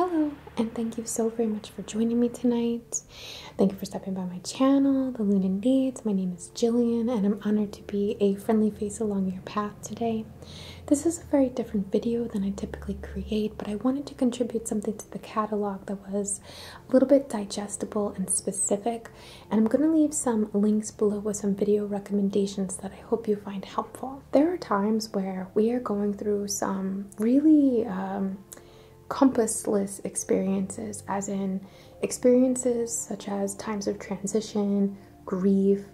Hello, and thank you so very much for joining me tonight. Thank you for stopping by my channel, The Lunan Deeds. My name is Jillian, and I'm honored to be a friendly face along your path today. This is a very different video than I typically create, but I wanted to contribute something to the catalog that was a little bit digestible and specific, and I'm going to leave some links below with some video recommendations that I hope you find helpful. There are times where we are going through some really compassless experiences, as in experiences such as times of transition, grief,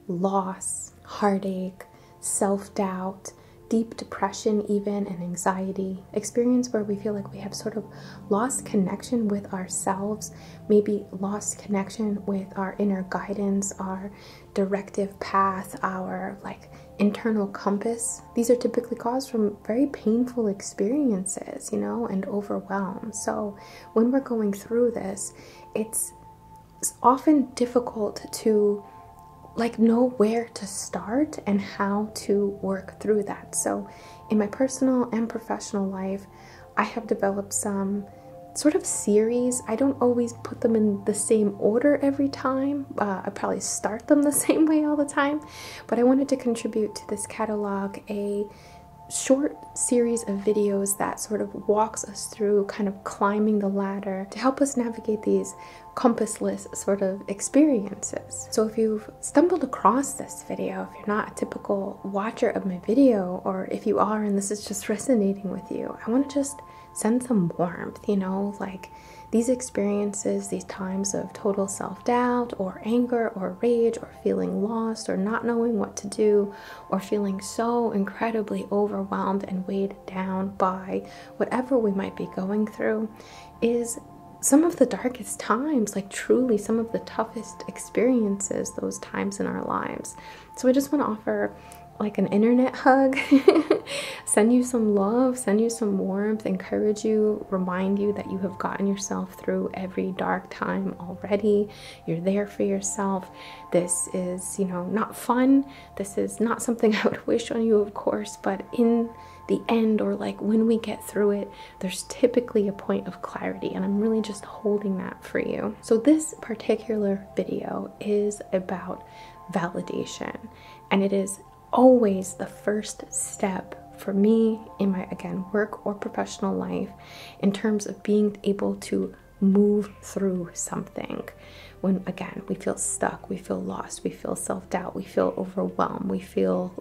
loss, heartache, self-doubt, deep depression even, and anxiety. Experience where we feel like we have sort of lost connection with ourselves, maybe lost connection with our inner guidance, our directive path, our internal compass. These are typically caused from very painful experiences, and overwhelm. So when we're going through this, it's often difficult to know where to start and how to work through that. So in my personal and professional life, I have developed some sort of series. I don't always put them in the same order every time. I probably start them the same way all the time, but I wanted to contribute to this catalog a short series of videos that sort of walks us through kind of climbing the ladder to help us navigate these compassless sort of experiences. So if you've stumbled across this video, if you're not a typical watcher of my video, or if you are and this is just resonating with you, I want to just send some warmth, these experiences, these times of total self-doubt or anger or rage or feeling lost or not knowing what to do or feeling so incredibly overwhelmed and weighed down by whatever we might be going through is some of the darkest times, truly some of the toughest experiences, those times in our lives. So I just want to offer an internet hug, send you some love, send you some warmth, encourage you, remind you that you have gotten yourself through every dark time already. You're there for yourself. This is, not fun. This is not something I would wish on you, of course, but in the end, or when we get through it, there's typically a point of clarity, and I'm really just holding that for you. So this particular video is about validation, and it is always the first step for me in my, again, work or professional life in terms of being able to move through something. When, again, we feel stuck, we feel lost, we feel self-doubt, we feel overwhelmed, we feel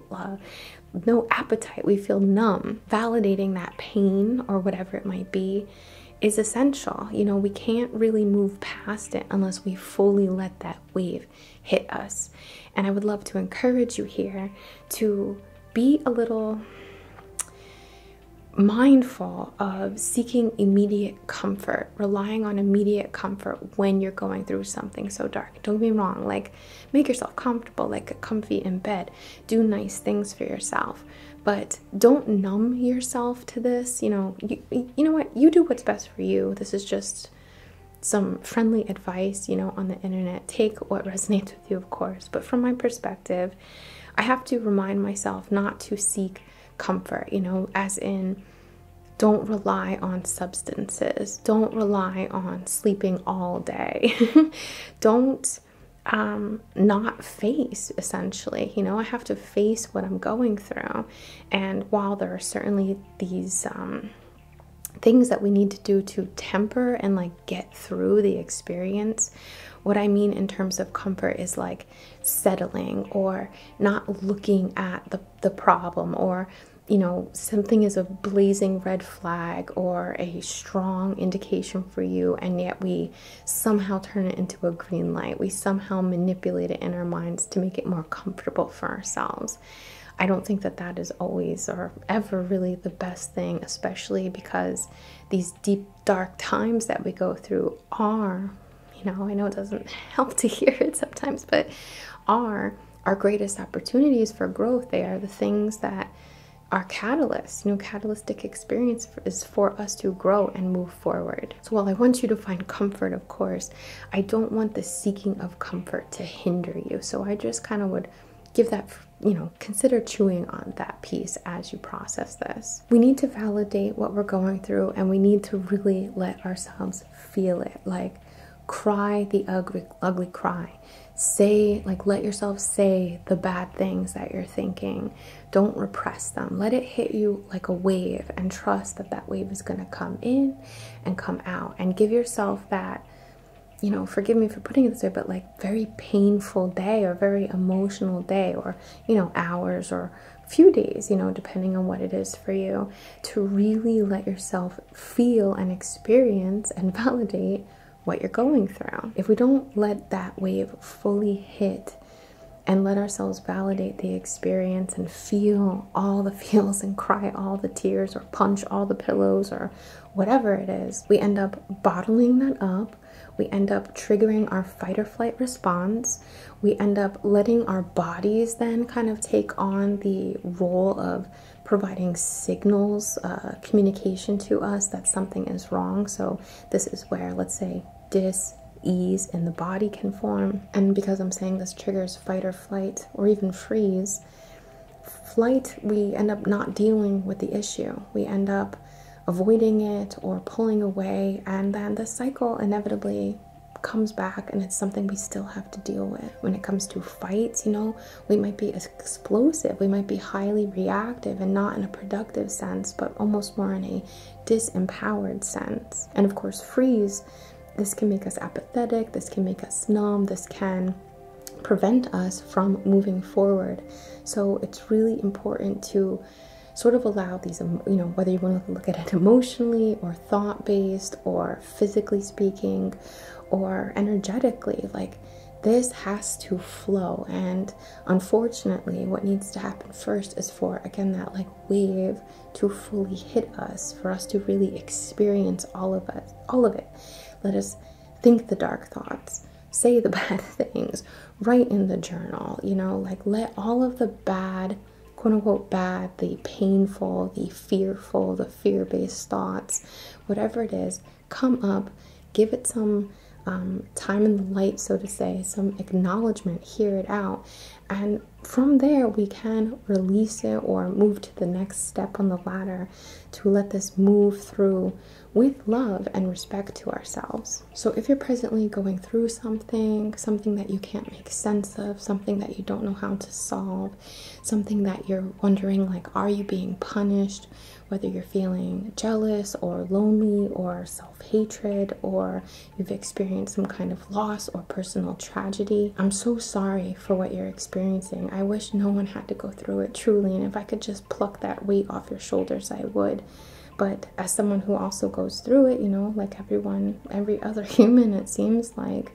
no appetite, we feel numb. Validating that pain or whatever it might be is essential. We can't really move past it unless we fully let that wave hit us. And I would love to encourage you here to be a little mindful of seeking immediate comfort, relying on immediate comfort when you're going through something so dark. Don't get me wrong, make yourself comfortable, comfy in bed, do nice things for yourself, but don't numb yourself to this. You know what, you do what's best for you. This is just some friendly advice, on the internet. Take what resonates with you, of course, but from my perspective, I have to remind myself not to seek comfort, as in don't rely on substances, don't rely on sleeping all day, don't not face, essentially. I have to face what I'm going through, and while there are certainly these things that we need to do to temper and get through the experience, what I mean in terms of comfort is settling or not looking at the problem, or something is a blazing red flag or a strong indication for you, and yet we somehow turn it into a green light. We somehow manipulate it in our minds to make it more comfortable for ourselves. I don't think that that is always or ever really the best thing, especially because these deep, dark times that we go through are, I know it doesn't help to hear it sometimes, but are our greatest opportunities for growth. They are the things that are catalysts. Catalytic experience is for us to grow and move forward. So while I want you to find comfort, of course, I don't want the seeking of comfort to hinder you. So I just kind of would give that consider chewing on that piece as you process this. We need to validate what we're going through, and we need to really let ourselves feel it. Like, cry the ugly cry. Say, let yourself say the bad things that you're thinking. Don't repress them. Let it hit you like a wave, and trust that that wave is going to come in and come out. And give yourself that, forgive me for putting it this way, but very painful day, or very emotional day, or, hours or few days, depending on what it is for you, to really let yourself feel and experience and validate what you're going through. If we don't let that wave fully hit and let ourselves validate the experience and feel all the feels and cry all the tears or punch all the pillows or whatever it is, we end up bottling that up. We end up triggering our fight or flight response. We end up letting our bodies then kind of take on the role of providing signals, communication to us that something is wrong. So this is where, let's say, dis-ease in the body can form. And because I'm saying this triggers fight or flight, or even freeze, flight, we end up not dealing with the issue. We end up avoiding it or pulling away, and then the cycle inevitably comes back, and it's something we still have to deal with. When it comes to fights, we might be explosive, we might be highly reactive, and not in a productive sense, but almost more in a disempowered sense. And of course, freeze, this can make us apathetic, this can make us numb, this can prevent us from moving forward. So it's really important to sort of allow these, whether you want to look at it emotionally or thought-based or physically speaking or energetically, this has to flow. And unfortunately, what needs to happen first is for, again, that wave to fully hit us, for us to really experience all of it. Let us think the dark thoughts, say the bad things, write in the journal, let all of the bad, quote unquote bad, the painful, the fearful, the fear-based thoughts, whatever it is, come up, give it some time in the light, so to say, some acknowledgement, hear it out. And from there, we can release it or move to the next step on the ladder to let this move through with love and respect to ourselves. So if you're presently going through something that you can't make sense of, something that you don't know how to solve, something that you're wondering, are you being punished? Whether you're feeling jealous or lonely or self-hatred, or you've experienced some kind of loss or personal tragedy, I'm so sorry for what you're experiencing. I wish no one had to go through it, truly. And if I could just pluck that weight off your shoulders, I would. But as someone who also goes through it, like every other human, it seems like,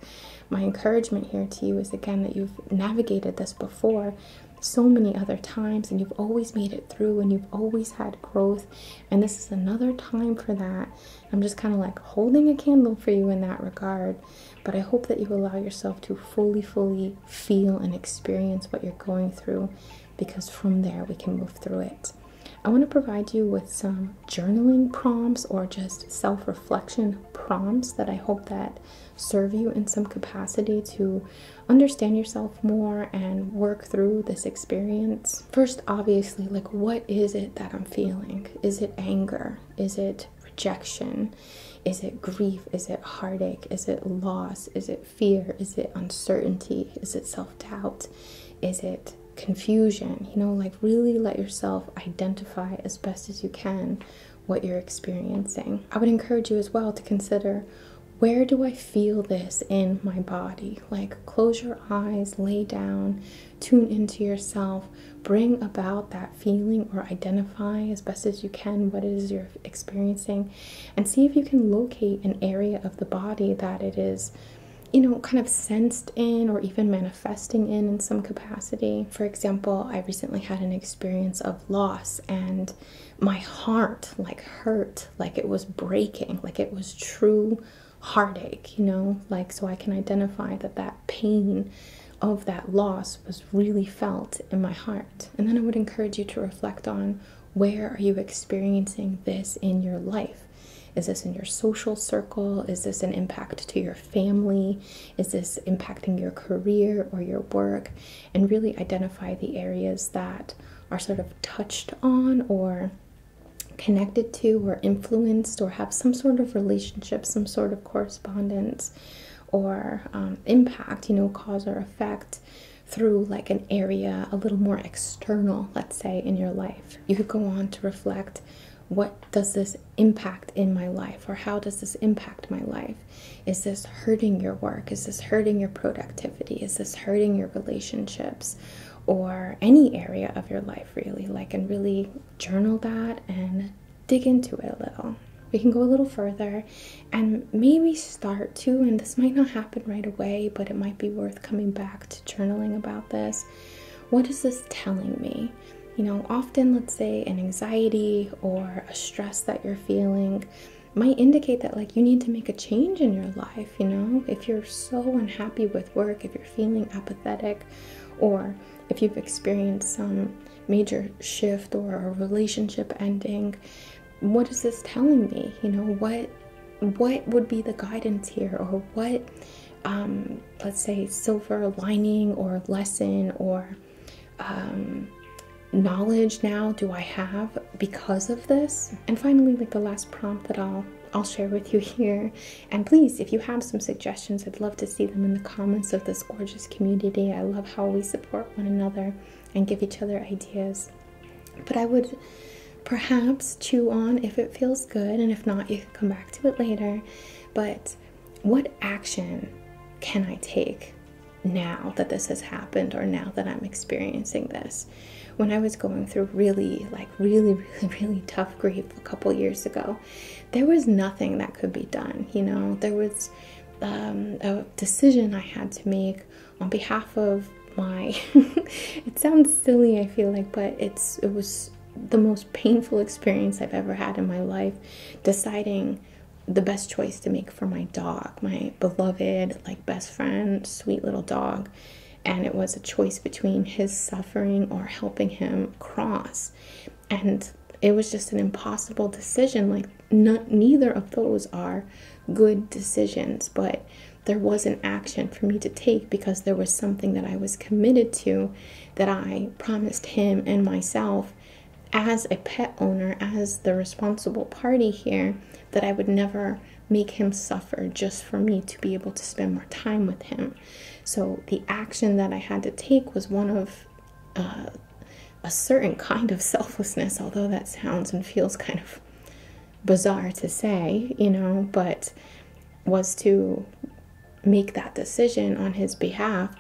my encouragement here to you is, again, that you've navigated this before so many other times, and you've always made it through, and you've always had growth, and this is another time for that. I'm just kind of holding a candle for you in that regard. But I hope that you allow yourself to fully feel and experience what you're going through, because from there we can move through it. I want to provide you with some journaling prompts, or just self-reflection prompts, that I hope that serve you in some capacity to understand yourself more and work through this experience. First, obviously, what is it that I'm feeling? Is it anger? Is it rejection? Is it grief? Is it heartache? Is it loss? Is it fear? Is it uncertainty? Is it self-doubt? Is it confusion? Really let yourself identify as best as you can what you're experiencing. I would encourage you as well to consider, where do I feel this in my body? Close your eyes, lay down, tune into yourself, bring about that feeling, or identify as best as you can what it is you're experiencing, and see if you can locate an area of the body that it is, kind of sensed in, or even manifesting in some capacity. For example, I recently had an experience of loss, and my heart hurt, it was breaking, it was true heartache, so I can identify that pain of that loss was really felt in my heart. And then I would encourage you to reflect on, where are you experiencing this in your life? Is this in your social circle? Is this an impact to your family? Is this impacting your career or your work? And really identify the areas that are sort of touched on or connected to or influenced or have some sort of relationship, some sort of correspondence or impact, cause or effect through like an area a little more external, let's say, in your life. You could go on to reflect, what does this impact in my life, or how does this impact my life? Is this hurting your work? Is this hurting your productivity? Is this hurting your relationships? Or any area of your life, really, and really journal that and dig into it a little. We can go a little further and maybe start to, and this might not happen right away, but it might be worth coming back to journaling about this. What is this telling me? Often, let's say an anxiety or a stress that you're feeling might indicate that you need to make a change in your life. If you're so unhappy with work, if you're feeling apathetic, or if you've experienced some major shift or a relationship ending, what is this telling me? What would be the guidance here, or what, let's say, silver lining or lesson or knowledge now do I have because of this? And finally, the last prompt that I'll share with you here, and please, if you have some suggestions, I'd love to see them in the comments of this gorgeous community. I love how we support one another and give each other ideas. But I would perhaps chew on if it feels good, and if not, you can come back to it later. But what action can I take now that this has happened, or now that I'm experiencing this? When I was going through really tough grief a couple years ago, there was nothing that could be done. There was a decision I had to make on behalf of my it sounds silly, I feel like, but it was the most painful experience I've ever had in my life, deciding the best choice to make for my dog, my beloved, best friend, sweet little dog. And it was a choice between his suffering or helping him cross. And it was just an impossible decision. Neither of those are good decisions, but there was an action for me to take because there was something that I was committed to, that I promised him and myself as a pet owner, as the responsible party here, that I would never make him suffer just for me to be able to spend more time with him. So the action that I had to take was one of a certain kind of selflessness, although that sounds and feels kind of bizarre to say, but was to make that decision on his behalf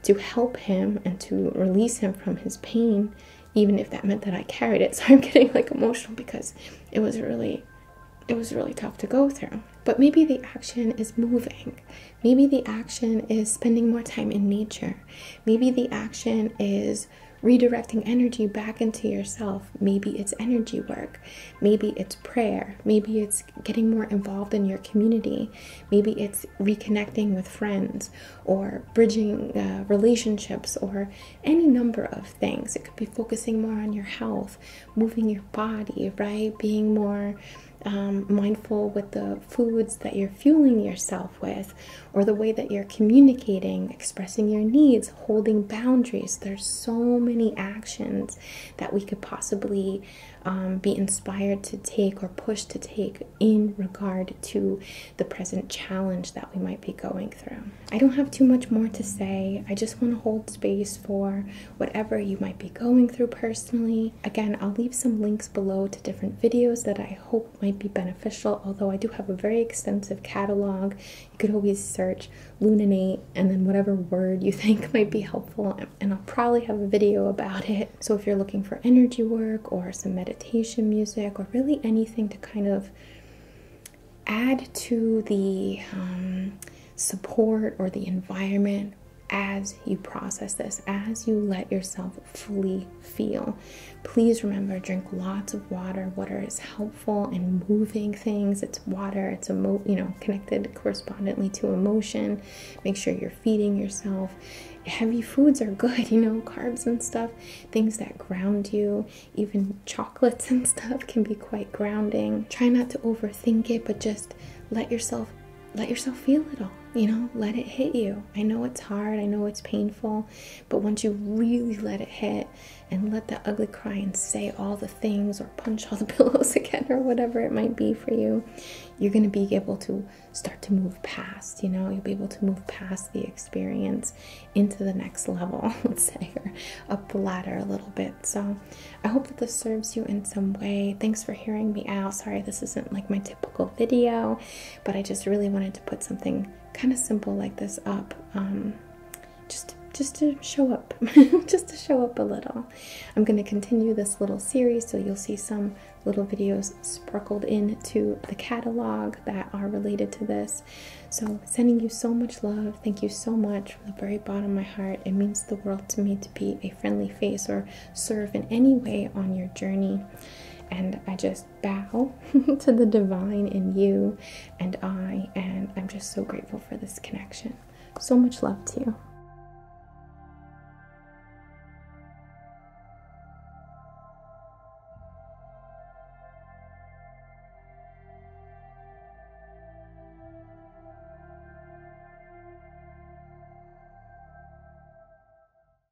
to help him and to release him from his pain, even if that meant that I carried it. So I'm getting emotional because it was really tough to go through. But maybe the action is moving. Maybe the action is spending more time in nature. Maybe the action is redirecting energy back into yourself. Maybe it's energy work. Maybe it's prayer. Maybe it's getting more involved in your community. Maybe it's reconnecting with friends or bridging relationships, or any number of things. It could be focusing more on your health, moving your body, right? Being more mindful with the foods that you're fueling yourself with, or the way that you're communicating, expressing your needs, holding boundaries. There's so many actions that we could possibly be inspired to take or pushed to take in regard to the present challenge that we might be going through. I don't have too much more to say. I just want to hold space for whatever you might be going through personally. Again, I'll leave some links below to different videos that I hope might be beneficial, although I do have a very extensive catalog. You could always search Luninate and then whatever word you think might be helpful, and I'll probably have a video about it. So if you're looking for energy work or some meditation music, or really anything to kind of add to the support or the environment as you process this, as you let yourself fully feel. Please remember, drink lots of water. Water is helpful in moving things. It's water. It's connected correspondingly to emotion. Make sure you're feeding yourself. Heavy foods are good, carbs and stuff, things that ground you. Even chocolates and stuff can be quite grounding. Try not to overthink it, but just let yourself feel it all, let it hit you. I know it's hard, I know it's painful, but once you really let it hit and let the ugly cry and say all the things or punch all the pillows again or whatever it might be for you, you're going to be able to start to move past, you'll be able to move past the experience into the next level, let's say, or up the ladder a little bit. So I hope that this serves you in some way. Thanks for hearing me out. Sorry this isn't like my typical video, but I just really wanted to put something kind of simple like this up, just to show up, just to show up a little. I'm going to continue this little series, so you'll see some little videos sprinkled into the catalog that are related to this. So sending you so much love. Thank you so much from the very bottom of my heart. It means the world to me to be a friendly face or serve in any way on your journey. And I just bow to the divine in you and I'm just so grateful for this connection. So much love to you.